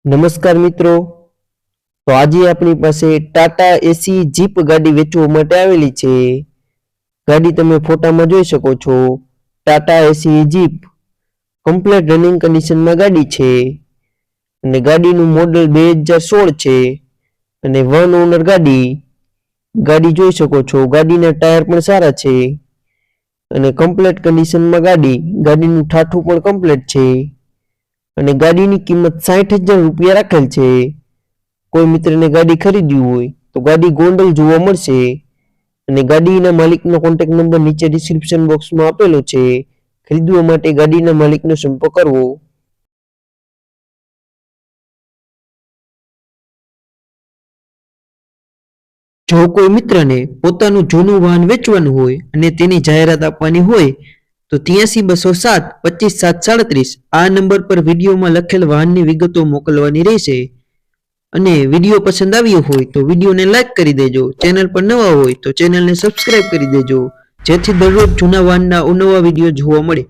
નમસ્કાર મિત્રો, તો આજે આપણી પાસે ટાટા એસી જીપ ગાડી વેચવા માટે આવેલી છે। ગાડી તમે ફોટામાં જોઈ શકો છો। ટાટા એસી જીપ કમ્પ્લીટ રનિંગ કન્ડિશનમાં ગાડી છે અને ગાડીનું મોડેલ 2016 છે અને વન ઓનર ગાડી જોઈ શકો છો। ગાડીના ટાયર પણ સારા છે અને કમ્પ્લીટ કન્ડિશનમાં ગાડીનું ઠાઠું પણ કમ્પ્લીટ છે અને ગાડીની કિંમત 60,000 રૂપિયા રાખેલ છે। કોઈ મિત્રને ગાડી ખરીદવી હોય તો ગાડી ગોંડલ જોવા મળશે અને ગાડીના માલિકનો કોન્ટેક્ટ નંબર નીચે ડિસ્ક્રિપ્શન બોક્સમાં આપેલો છે। ખરીદવા માટે ગાડીના માલિકનો સંપર્ક કરવો। જો કોઈ મિત્રને પોતાનું જૂનું વાહન વેચવાનું હોય અને તેની જાહેરાત આપવાની હોય તો 83 207 25 737 આ નંબર પર વિડીયોમાં લખેલ વાહનની વિગતો મોકલવાની રહેશે અને વિડીયો પસંદ આવ્યો હોય તો વિડીયોને લાઈક કરી દેજો। ચેનલ પર નવા હોય તો ચેનલને સબસ્ક્રાઇબ કરી દેજો, જેથી દરરોજ જૂના વાહનના અવનવા વિડીયો જોવા મળે।